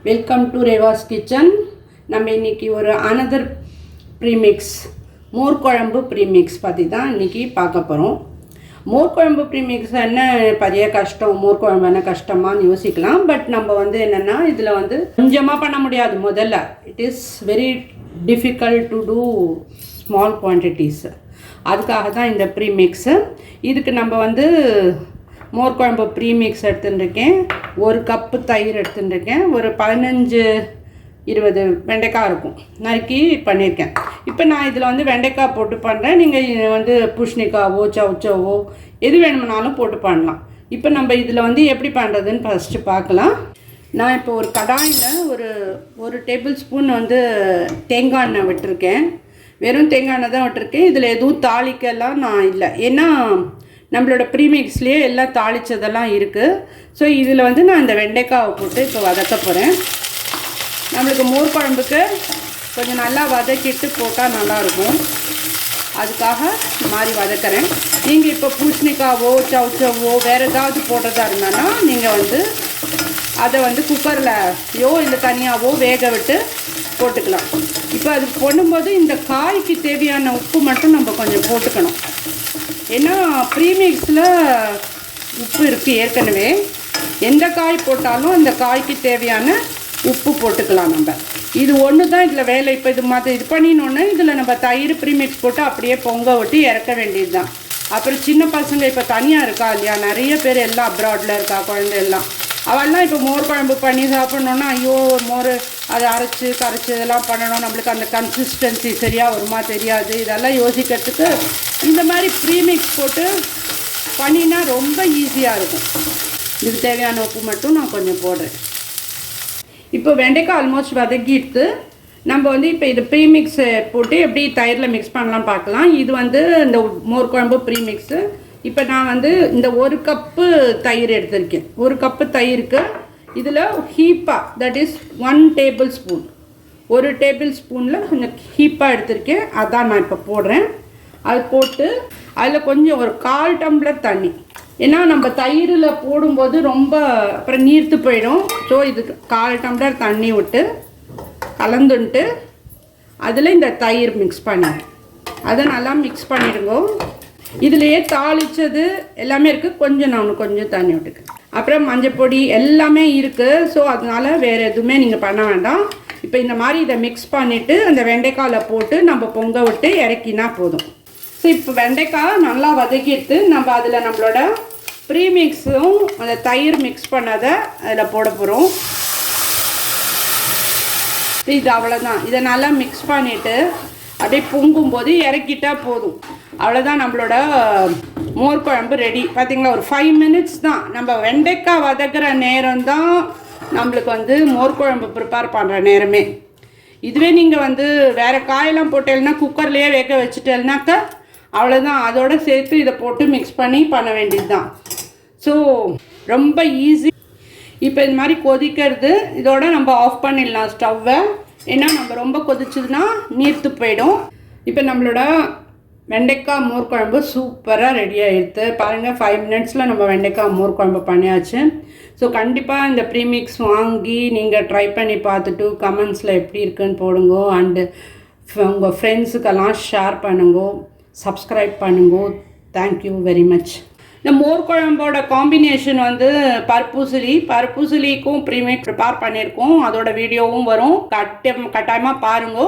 Welcome to Reva's kitchen. நம்ம இன்றைக்கி ஒரு அனதர் ப்ரீமிக்ஸ் மோர் குழம்பு ப்ரீமிக்ஸ் பற்றி தான் இன்றைக்கி பார்க்க போகிறோம். மோர் குழம்பு ப்ரீமிக்ஸ் என்ன பெரிய கஷ்டம், மோர் குழம்பு என்ன கஷ்டமானு யோசிக்கலாம். பட் நம்ம என்னென்னா இதில் கொஞ்சமாக பண்ண முடியாது. முதல்ல it is very difficult to do small quantities. அதுக்காக தான் இந்த ப்ரீமிக்ஸு. இதுக்கு நம்ம மோர் குழம்பு ப்ரீமிக்ஸ் எடுத்துட்டுருக்கேன். ஒரு கப்பு தயிர் எடுத்துட்டுருக்கேன். ஒரு 15-20 வெண்டைக்காய் இருக்கும், நறுக்கி பண்ணியிருக்கேன். இப்போ நான் இதில் வெண்டைக்காய் போட்டு பண்ணுறேன். நீங்கள் பூஷணிக்காவோ சவுச்சவோ எது வேணும்னாலும் போட்டு பண்ணலாம். இப்போ நம்ம இதில் எப்படி பண்ணுறதுன்னு ஃபஸ்ட்டு பார்க்கலாம். நான் இப்போ ஒரு கடாயில் ஒரு டேபிள் ஸ்பூன் தேங்காய் எண்ணெய் விட்டுருக்கேன். வெறும் தேங்காய் எண்ணெய் தான் விட்டுருக்கேன். இதில் எதுவும் தாளிக்கெல்லாம் நான் இல்லை, ஏன்னா நம்மளோட ப்ரீமிக்ஸ்லேயே எல்லாம் தாளித்ததெல்லாம் இருக்குது. ஸோ இதில் நான் இந்த வெண்டைக்காவை போட்டு இப்போ வதக்க போகிறேன். நம்மளுக்கு மோர் குழம்புக்கு கொஞ்சம் நல்லா வதக்கிட்டு போட்டால் நல்லாயிருக்கும். அதுக்காக இந்த மாதிரி வதக்கிறேன். நீங்கள் இப்போ பூசணிக்காவோ சவுச்சவோ வேறு ஏதாவது போடுறதா இருந்தானா நீங்கள் அதை குக்கர்லையோ இல்லை தனியாகவோ வேக விட்டு போட்டுக்கலாம். இப்போ அது போடும்போது இந்த காய்க்கு தேவையான உப்பு மட்டும் நம்ம கொஞ்சம் போட்டுக்கணும். ஏன்னா ப்ரீமிக்ஸில் உப்பு இருக்குது ஏற்கனவே. எந்த காய் போட்டாலும் அந்த காய்க்கு தேவையான உப்பு போட்டுக்கலாம் நம்ம. இது ஒன்று தான் இதில் வேலை. இப்போ இது பண்ணினோன்னே இதில் நம்ம தயிர் ப்ரீமிக்ஸ் போட்டு அப்படியே பொங்க விட்டு இறக்க வேண்டியது தான். அப்புறம் சின்ன பசங்க இப்போ தனியாக இருக்கா இல்லையா, நிறைய பேர் எல்லாம் அப்ராடில் இருக்கா குழந்தை எல்லாம். அவெல்லாம் இப்போ மோர் குழம்பு பண்ணி சாப்பிட்ணுன்னா ஐயோ மோர் அதை அரைச்சி கரைச்சி இதெல்லாம் பண்ணணும், நம்மளுக்கு அந்த கன்சிஸ்டன்சி சரியாக வருமா தெரியாது. இதெல்லாம் யோசிக்கிறதுக்கு இந்த மாதிரி ப்ரீமிக்ஸ் போட்டு பண்ணினா ரொம்ப ஈஸியாக இருக்கும். இதுக்கு தேவையான உப்பு மட்டும் நான் கொஞ்சம் போடுறேன். இப்போ வெண்டைக்காய் ஆல்மோஸ்ட் வதக்கிட்டு நம்ம இப்போ இது ப்ரீமிக்ஸ் போட்டு எப்படி தயிரில் மிக்ஸ் பண்ணலாம் பார்க்கலாம். இது இந்த மோர் குழம்பு ப்ரீமிக்ஸு. இப்போ நான் இந்த ஒரு கப்பு தயிர் எடுத்திருக்கேன். ஒரு கப்பு தயிருக்கு இதில் ஹீப்பாக, தட் இஸ் 1 டேபிள் ஸ்பூன், ஒரு டேபிள் ஸ்பூனில் கொஞ்சம் ஹீப்பாக எடுத்திருக்கேன். அதான் நான் இப்போ போடுறேன். அது போட்டு அதில் கொஞ்சம் ஒரு 1/4 டம்ளர் தண்ணி. ஏன்னா நம்ம தயிரில் போடும்போது ரொம்ப அப்புறம் நீர்த்து போயிடும். ஸோ இதுக்கு 1/4 டம்ளர் தண்ணி விட்டு கலந்துன்ட்டு அதில் இந்த தயிர் மிக்ஸ் பண்ணி அதை நல்லா மிக்ஸ் பண்ணிடுங்க. இதுலேயே தாளித்தது எல்லாமே இருக்குது. கொஞ்சம் தண்ணி விட்டுக்கு. அப்புறம் மஞ்சள் பொடி எல்லாமே இருக்குது. ஸோ அதனால் வேறு எதுவுமே நீங்கள் பண்ண வேண்டாம். இப்போ இந்த மாதிரி இதை மிக்ஸ் பண்ணிவிட்டு அந்த வெண்டைக்காயில் போட்டு நம்ம பொங்க விட்டு இறக்கினா போதும். ஸோ இப்போ வெண்டைக்காய் நல்லா வதக்கிட்டு நம்ம அதில் நம்மளோட ப்ரீமிக்ஸும் அந்த தயிர் மிக்ஸ் பண்ணதை அதில் போட போகிறோம். இது அவ்வளோதான். இதை நல்லா மிக்ஸ் பண்ணிவிட்டு அப்படியே பொங்கும்போது இறக்கிட்டால் போதும். அவ்வளோதான், நம்மளோட மோர் குழம்பு ரெடி. பார்த்திங்களா, ஒரு 5 மினிட்ஸ் தான். நம்ம வெண்டைக்காய் வதக்கிற நேரம் தான் நம்மளுக்கு மோர் குழம்பு ப்ரிப்பேர் பண்ணுற நேரமே. இதுவே நீங்கள் வேறு காயெல்லாம் போட்டேன்னா குக்கர்லேயே வேக வச்சுட்டேன்னாக்கா அவ்வளோதான். அதோடு சேர்த்து இதை போட்டு மிக்ஸ் பண்ண வேண்டியது தான். ஸோ ரொம்ப ஈஸி. இப்போ இந்த மாதிரி கொதிக்கிறது இதோட நம்ம ஆஃப் பண்ணிடலாம் ஸ்டவ்வை. ஏன்னா நம்ம ரொம்ப கொதிச்சதுன்னா நீர்த்து போயிடும். இப்போ நம்மளோட வெண்டைக்காய் மோர் குழம்பு சூப்பராக ரெடி ஆகிடுது. பாருங்கள், 5 மினிட்ஸில் நம்ம வெண்டைக்காய் மோர் குழம்பு பண்ணியாச்சு. ஸோ கண்டிப்பாக இந்த ப்ரீமிக்ஸ் வாங்கி நீங்கள் ட்ரை பண்ணி பார்த்துட்டு கமெண்ட்ஸில் எப்படி இருக்குன்னு போடுங்க. அண்டு உங்கள் ஃப்ரெண்ட்ஸுக்கெல்லாம் ஷேர் பண்ணுங்க, சப்ஸ்கிரைப் பண்ணுங்க. Thank you very much. இந்த மோர் குழம்போட காம்பினேஷன் பருப்பூசலிக்கும் ப்ரீமிக்ஸ் ப்ரிப்பேர் பண்ணியிருக்கோம். அதோட வீடியோவும் வரும். கட்டாயமாக பாருங்க.